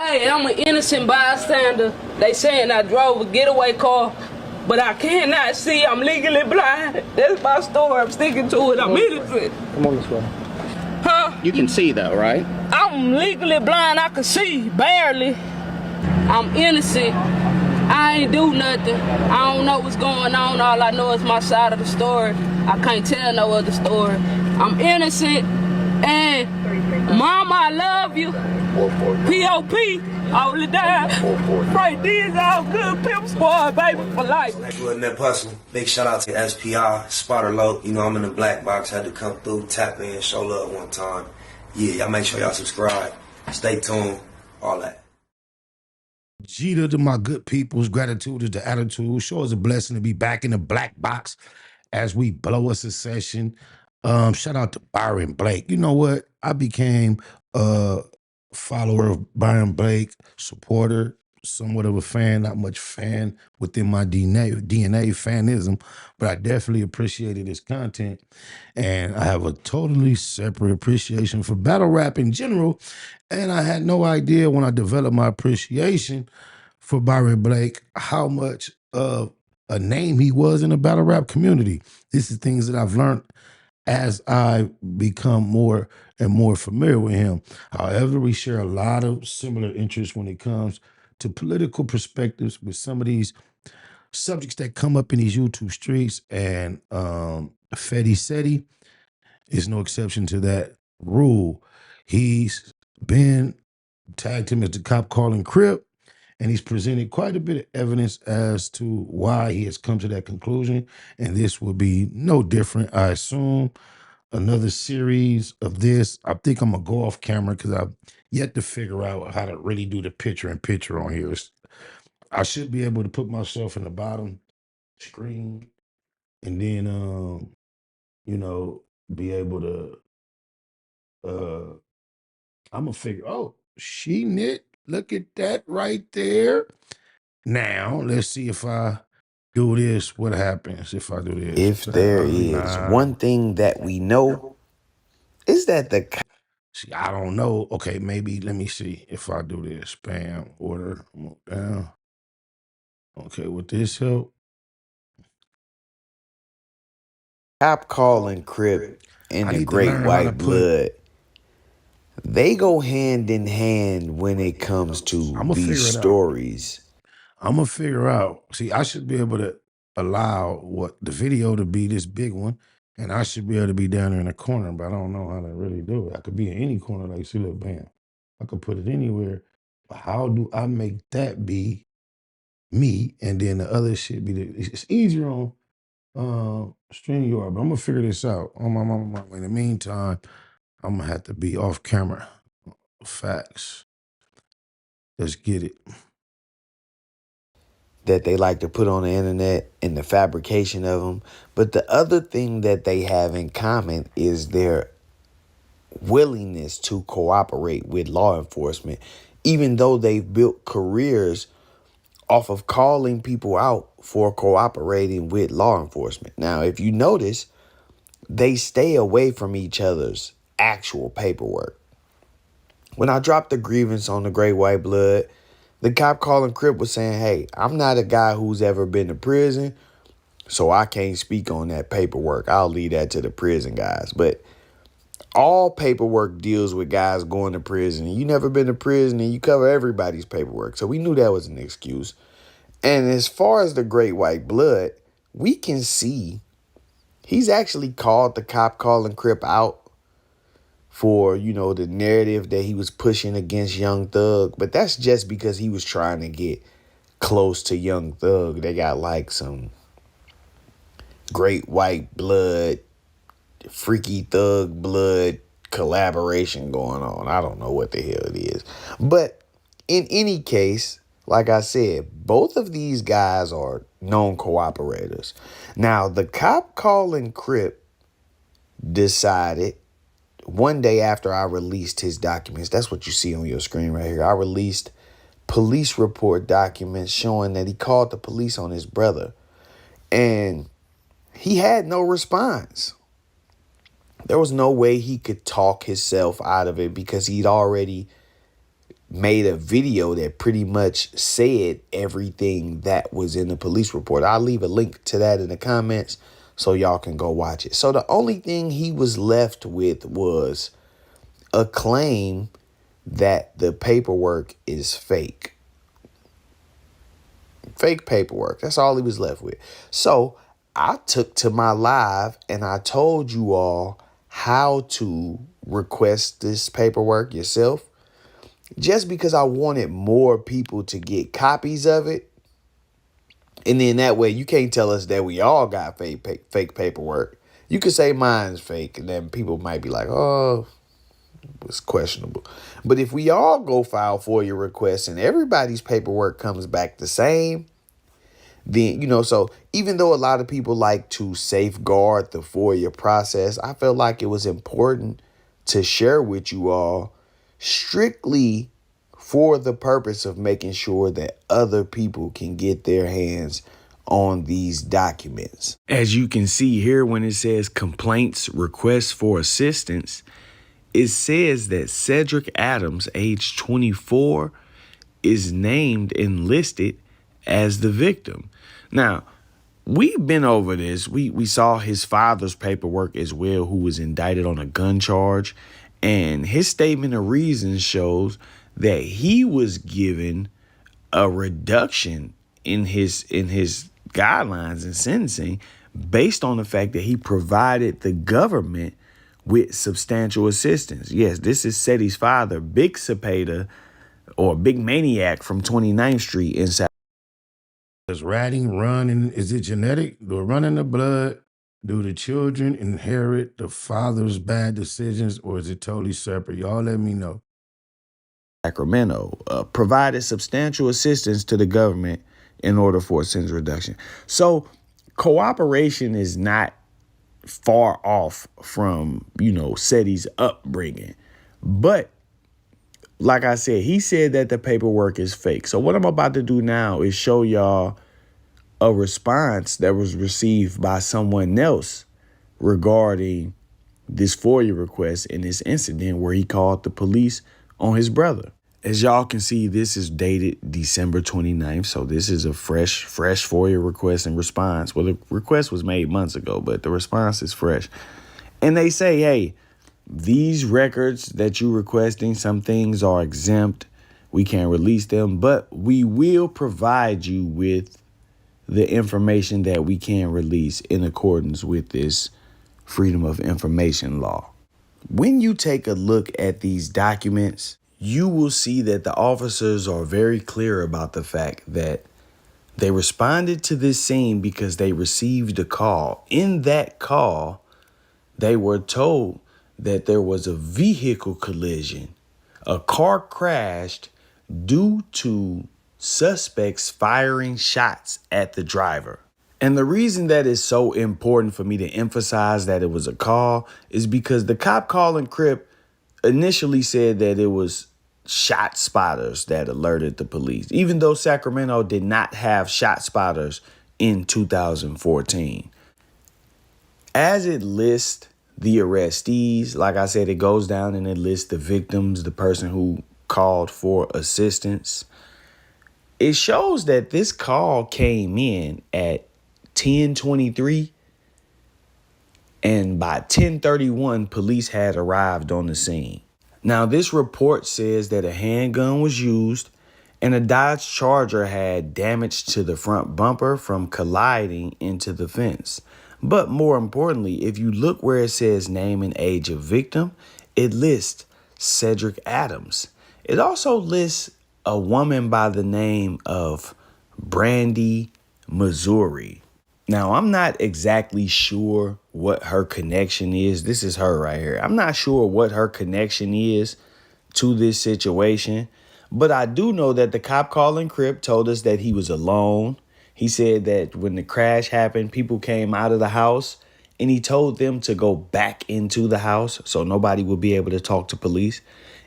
Hey, I'm an innocent bystander. They saying I drove a getaway car, but I cannot see. I'm legally blind. That's my story. I'm sticking to it. I'm innocent. Come on this way. Huh? You can see though, right? I'm legally blind. I can see, barely. I'm innocent. I ain't do nothing. I don't know what's going on. All I know is my side of the story. I can't tell no other story. I'm innocent. And Mama, I love you. P.O.P. all the time. Right there's all good pimp squad, baby, for life. Good net hustle. Big shout out to SPI, Spotter Low. You know I'm in the black box. Had to come through, tap in, show love one time. Yeah, y'all make sure y'all subscribe. Stay tuned. All that. Jeter to my good peoples. Gratitude is the attitude. Sure is a blessing to be back in the black box as we blow us a session. Shout out to Byron Blake. You know what? I became a follower of Byron Blake, supporter, somewhat of a fan, not much fan within my DNA fanism, but I definitely appreciated his content. And I have a totally separate appreciation for battle rap in general. And I had no idea when I developed my appreciation for Byron Blake how much of a name he was in the battle rap community. This is things that I've learned as I become more and more familiar with him. However, we share a lot of similar interests when it comes to political perspectives with some of these subjects that come up in these YouTube streets, and Ceddy is no exception to that rule. He's been tagged him as the cop calling Crip, and he's presented quite a bit of evidence as to why he has come to that conclusion, and this will be no different, I assume. Another series of this. I think I'm gonna go off camera because I've yet to figure out how to really do the picture-in-picture on here. I should be able to put myself in the bottom screen and then you know, be able to I'm gonna figure, oh, she knit. Look at that right there. Now, let's see if I do this, what happens if I do this? If there is one thing that we know, is that the See, I don't know. Okay, maybe let me see if I do this. Spam order move down. Okay, with this help? cop calling Crip and I the need to Great learn how to White put. Blood, they go hand in hand when it comes to I'm gonna these figure it out. stories. I'm gonna figure out. See, I should be able to allow what the video to be this big one, and I should be able to be down there in the corner, but I don't know how to really do it. I could be in any corner, like see, look, bam. I could put it anywhere. But how do I make that be me, and then the other shit be it's easier on StreamYard, but I'm gonna figure this out. In the meantime, I'm gonna have to be off camera. Facts. Let's get it. That they like to put on the internet and the fabrication of them. But the other thing that they have in common is their willingness to cooperate with law enforcement, even though they've built careers off of calling people out for cooperating with law enforcement. Now, if you notice, they stay away from each other's actual paperwork. When I dropped the grievance on the Great White Blood, the cop calling Crip was saying, hey, I'm not a guy who's ever been to prison, so I can't speak on that paperwork. I'll leave that to the prison guys. But all paperwork deals with guys going to prison. You never been to prison and you cover everybody's paperwork. So we knew that was an excuse. And as far as the Great White Blood, we can see he's actually called the cop calling Crip out for, you know, the narrative that he was pushing against Young Thug. But that's just because he was trying to get close to Young Thug. They got like some Great White Blood, Freaky Thug Blood collaboration going on. I don't know what the hell it is. But in any case, like I said, both of these guys are known cooperators. Now, the cop calling Crip decided one day after I released his documents, that's what you see on your screen right here. I released police report documents showing that he called the police on his brother, and he had no response. There was no way he could talk himself out of it because he'd already made a video that pretty much said everything that was in the police report. I'll leave a link to that in the comments so y'all can go watch it. So the only thing he was left with was a claim that the paperwork is fake. Fake paperwork. That's all he was left with. So I took to my live and I told you all how to request this paperwork yourself, just because I wanted more people to get copies of it. And then that way you can't tell us that we all got fake paperwork. You could say mine's fake and then people might be like, oh, it's questionable. But if we all go file FOIA requests and everybody's paperwork comes back the same, then, so even though a lot of people like to safeguard the FOIA process, I felt like it was important to share with you all strictly for the purpose of making sure that other people can get their hands on these documents. As you can see here, when it says complaints, requests for assistance, it says that Cedric Adams, age 24, is named and listed as the victim. Now, we've been over this. We saw his father's paperwork as well, who was indicted on a gun charge. And his statement of reasons shows that he was given a reduction in his guidelines and sentencing based on the fact that he provided the government with substantial assistance. Yes, this is Ceddy's father, Big Cepeda, or Big Maniac from 29th Street in South. Does ratting run in, is it genetic? Do it run in the blood? Do the children inherit the father's bad decisions, or is it totally separate? Y'all let me know. Sacramento provided substantial assistance to the government in order for a sentence reduction. So cooperation is not far off from, Ceddy's upbringing. But like I said, he said that the paperwork is fake. So what I'm about to do now is show y'all a response that was received by someone else regarding this FOIA request in this incident where he called the police on his brother. As y'all can see, this is dated December 29th. So this is a fresh FOIA request and response. Well, the request was made months ago, but the response is fresh. And they say, hey, these records that you're requesting, some things are exempt. We can't release them, but we will provide you with the information that we can release in accordance with this Freedom of Information law. When you take a look at these documents, you will see that the officers are very clear about the fact that they responded to this scene because they received a call. In that call, they were told that there was a vehicle collision. A car crashed due to suspects firing shots at the driver. And the reason that is so important for me to emphasize that it was a call is because the cop calling Crip initially said that it was shot spotters that alerted the police, even though Sacramento did not have shot spotters in 2014. As it lists the arrestees, like I said, it goes down and it lists the victims, the person who called for assistance. It shows that this call came in at 10:23, and by 10:31, police had arrived on the scene. Now, this report says that a handgun was used and a Dodge Charger had damage to the front bumper from colliding into the fence. But more importantly, if you look where it says name and age of victim, it lists Cedric Adams. It also lists a woman by the name of Brandy Missouri. Now, I'm not exactly sure what her connection is. This is her right here. I'm not sure what her connection is to this situation, but I do know that the cop calling Crip told us that he was alone. He said that when the crash happened, people came out of the house and he told them to go back into the house so nobody would be able to talk to police.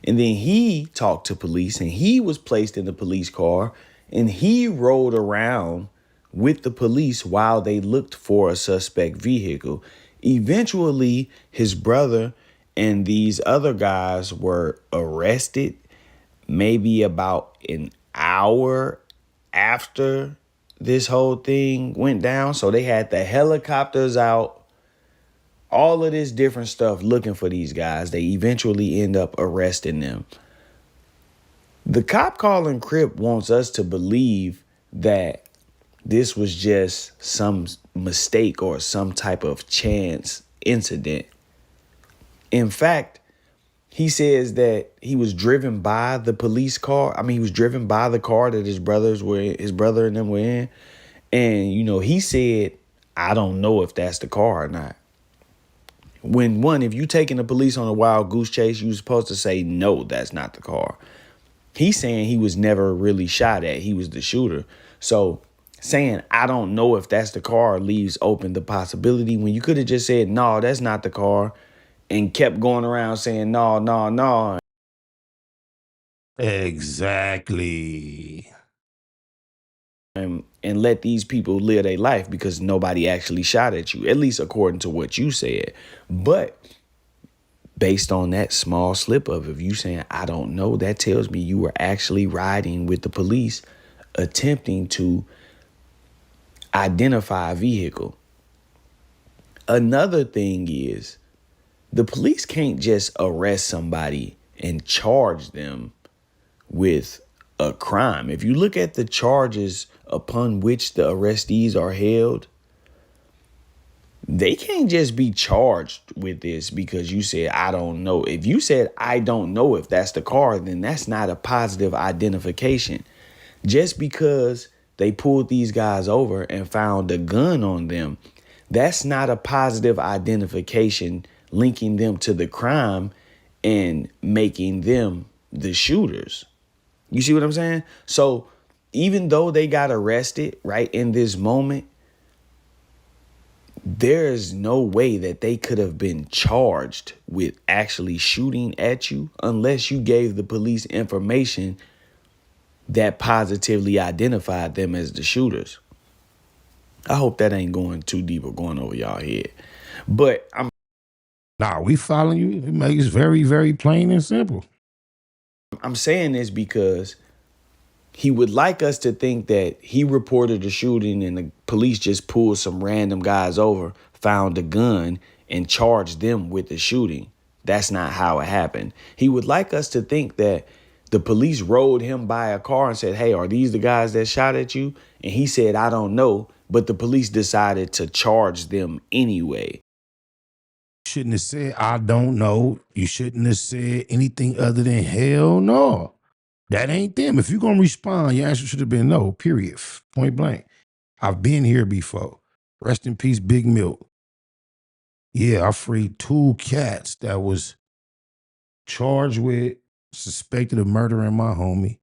And then he talked to police and he was placed in the police car and he rode around with the police while they looked for a suspect vehicle. Eventually, his brother and these other guys were arrested. maybe about an hour after this whole thing went down. So they had the helicopters out, all of this different stuff looking for these guys. They eventually end up arresting them. The cop calling Crip wants us to believe that this was just some mistake or some type of chance incident. In fact, he says that he was driven by the police car. I mean, he was driven by the car that his brother and them were in. And, he said, I don't know if that's the car or not. If you taking the police on a wild goose chase, you're supposed to say, no, that's not the car. He's saying he was never really shot at. He was the shooter. So saying, I don't know if that's the car leaves open the possibility when you could have just said, no, that's not the car, and kept going around saying, no, no, no. Exactly. And let these people live their life because nobody actually shot at you, at least according to what you said. But based on that small slip of you saying, I don't know, that tells me you were actually riding with the police, attempting to identify a vehicle. Another thing is, the police can't just arrest somebody and charge them with a crime. If you look at the charges upon which the arrestees are held, they can't just be charged with this because you said, I don't know. If you said, I don't know if that's the car, then that's not a positive identification. Just because they pulled these guys over and found a gun on them, that's not a positive identification linking them to the crime and making them the shooters. You see what I'm saying? So even though they got arrested right in this moment, there's no way that they could have been charged with actually shooting at you unless you gave the police information that positively identified them as the shooters. I hope that ain't going too deep or going over y'all head. But We following you. It makes very, very plain and simple. I'm saying this because he would like us to think that he reported a shooting and the police just pulled some random guys over, found a gun, and charged them with the shooting. That's not how it happened. He would like us to think that the police rolled him by a car and said, hey, are these the guys that shot at you? And he said, I don't know. But the police decided to charge them anyway. Shouldn't have said, I don't know. You shouldn't have said anything other than hell no. That ain't them. If you're going to respond, your answer should have been no, period. Point blank. I've been here before. Rest in peace, Big Milk. Yeah, I freed 2 cats that was charged with suspected of murdering my homie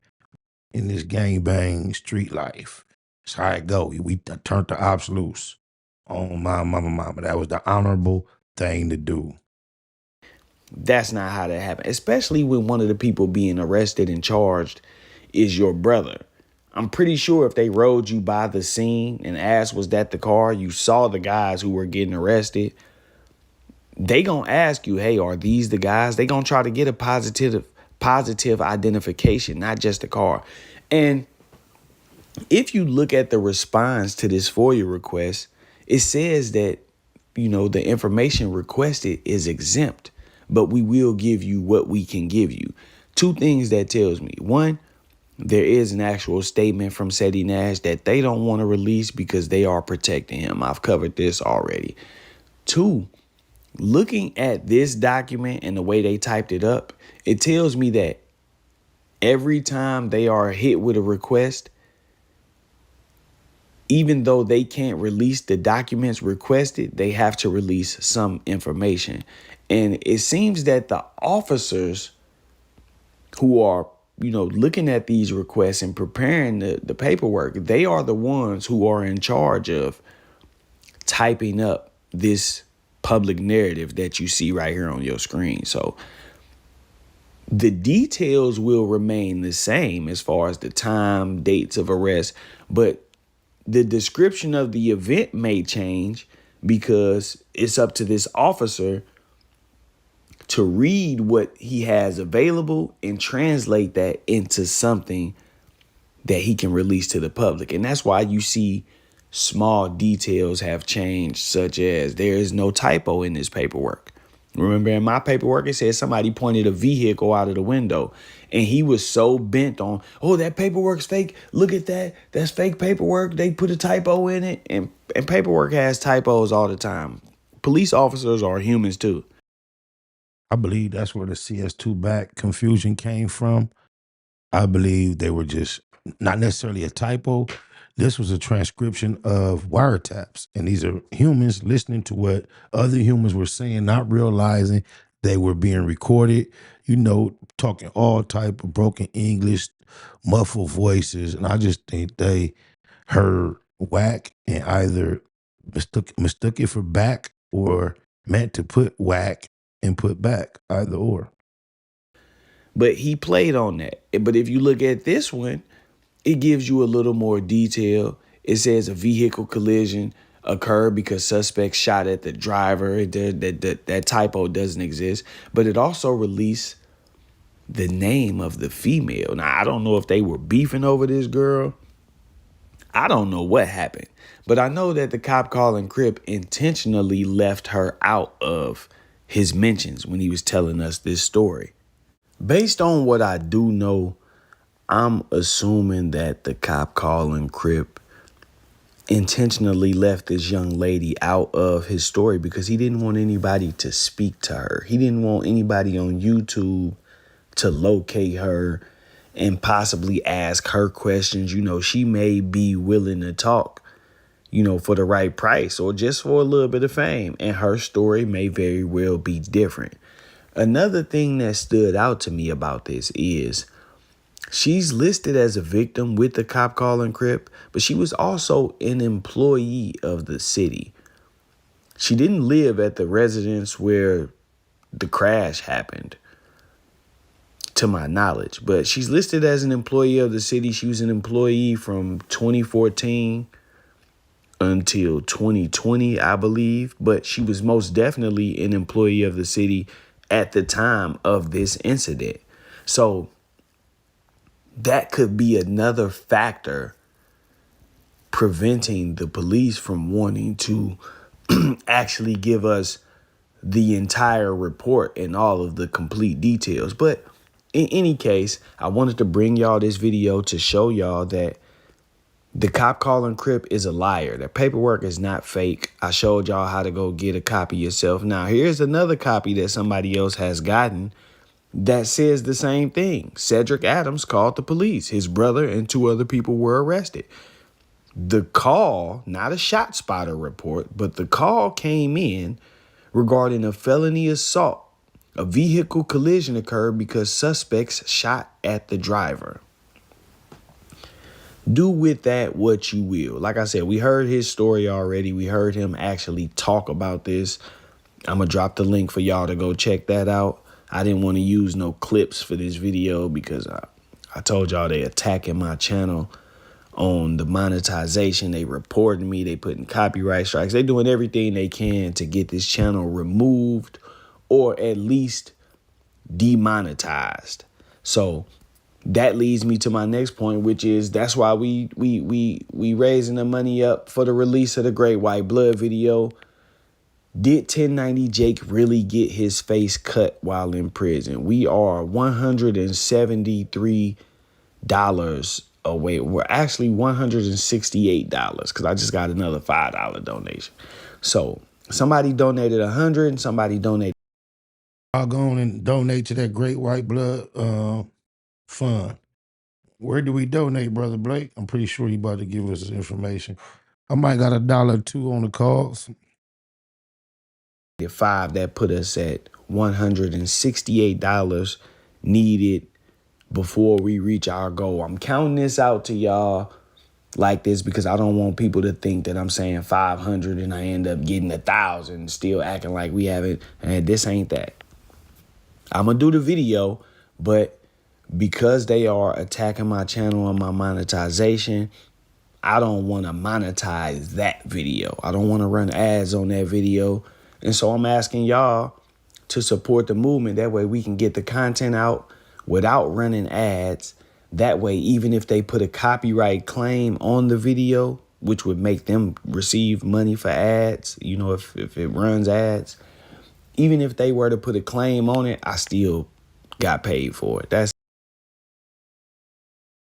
in this gangbang street life. That's how it go. We turned the ops loose on my mama. That was the honorable thing to do. That's not how that happened, especially when one of the people being arrested and charged is your brother. I'm pretty sure if they rode you by the scene and asked, was that the car? You saw the guys who were getting arrested. They gonna ask you, hey, are these the guys? They gonna try to get a positive identification, not just the car. And if you look at the response to this FOIA request, it says that, the information requested is exempt, but we will give you what we can give you. 2 things that tells me. 1, there is an actual statement from Ceddy Nash that they don't want to release because they are protecting him. I've covered this already. 2, looking at this document and the way they typed it up, it tells me that every time they are hit with a request, even though they can't release the documents requested, they have to release some information. And it seems that the officers who are, looking at these requests and preparing the paperwork, they are the ones who are in charge of typing up this public narrative that you see right here on your screen. So the details will remain the same as far as the time, dates of arrest, but the description of the event may change because it's up to this officer to read what he has available and translate that into something that he can release to the public. And that's why you see small details have changed, such as there is no typo in this paperwork. Remember, in my paperwork, it said somebody pointed a vehicle out of the window, and he was so bent on, oh, that paperwork's fake. Look at that. That's fake paperwork. They put a typo in it. And paperwork has typos all the time. Police officers are humans too. I believe that's where the CS2 back confusion came from. I believe they were just not necessarily a typo. This was a transcription of wiretaps. And these are humans listening to what other humans were saying, not realizing they were being recorded, talking all type of broken English, muffled voices. And I just think they heard whack and either mistook it for back or meant to put whack and put back, either or. But he played on that. But if you look at this one, it gives you a little more detail. It says a vehicle collision occurred because suspects shot at the driver. That typo doesn't exist. But it also released the name of the female. Now, I don't know if they were beefing over this girl. I don't know what happened. But I know that the cop calling Crip intentionally left her out of his mentions when he was telling us this story. Based on what I do know, I'm assuming that the cop calling Crip intentionally left this young lady out of his story because he didn't want anybody to speak to her. He didn't want anybody on YouTube to locate her and possibly ask her questions. She may be willing to talk, for the right price or just for a little bit of fame. And her story may very well be different. Another thing that stood out to me about this is she's listed as a victim with the cop calling Crip, but she was also an employee of the city. She didn't live at the residence where the crash happened, to my knowledge, but she's listed as an employee of the city. She was an employee from 2014 until 2020, I believe, but she was most definitely an employee of the city at the time of this incident. So that could be another factor preventing the police from wanting to actually give us the entire report and all of the complete details. But in any case, I wanted to bring y'all this video to show y'all that the cop calling Crip is a liar. That paperwork is not fake. I showed y'all how to go get a copy yourself. Now, here's another copy that somebody else has gotten that says the same thing. Cedric Adams called the police. His brother and 2 other people were arrested. The call, not a shot spotter report, but the call came in regarding a felony assault. A vehicle collision occurred because suspects shot at the driver. Do with that what you will. Like I said, we heard his story already. We heard him actually talk about this. I'm going to drop the link for y'all to go check that out. I didn't want to use no clips for this video because I told y'all they attacking my channel on the monetization. They reporting me. They putting copyright strikes. They doing everything they can to get this channel removed or at least demonetized. So that leads me to my next point, which is that's why we raising the money up for the release of the Great White Blood video. Did 1090 Jake really get his face cut while in prison? We are $173 away. We're actually $168 because I just got another $5 donation. So somebody donated 100 and somebody donated. I'll go on and donate to that Great White Blood fund. Where do we donate, Brother Blake? I'm pretty sure you about to give us this information. I might got $1 or $2 on the calls. 5 that put us at $168 needed before we reach our goal. I'm counting this out to y'all like this because I don't want people to think that I'm saying 500 and I end up getting 1,000 still acting like we haven't. And this ain't that. I'm gonna do the video, but because they are attacking my channel and my monetization, I don't want to monetize that video. I don't want to run ads on that video. And so I'm asking y'all to support the movement. That way we can get the content out without running ads. That way, even if they put a copyright claim on the video, which would make them receive money for ads, you know, if it runs ads, even if they were to put a claim on it, I still got paid for it.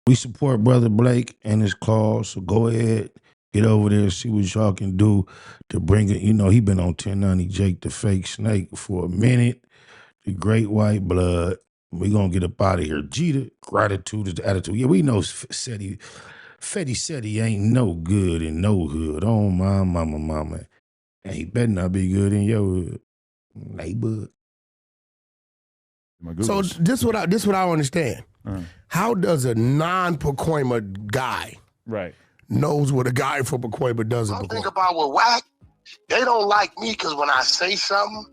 We support Brother Blake and his cause, so go ahead, get over there and see what y'all can do to bring it. You know, he been on 1090 Jake the Fake Snake for a minute. The Great White Blood. We gonna get up out of here. Jeter, gratitude is the attitude. Yeah, we know Ceddy ain't no good in no hood. Oh my mama. And he better not be good in your hood. Neighborhood. So this what I don't understand. How does a non-Pacoima guy knows what a guy from Pacoima doesn't? I think about what whack. They don't like me because when I say something,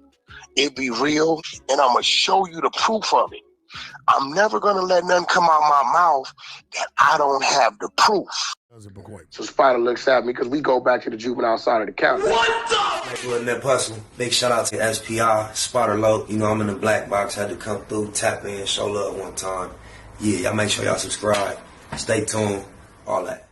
it be real, and I'm gonna show you the proof of it. I'm never gonna let nothing come out my mouth that I don't have the proof. So Spider looks at me because we go back to the juvenile side of the county. What the? Big shout out to SPI, Spider Low. You know, I'm in the black box, had to come through, tap in, show love one time. Yeah, y'all make sure y'all subscribe. Stay tuned, all that.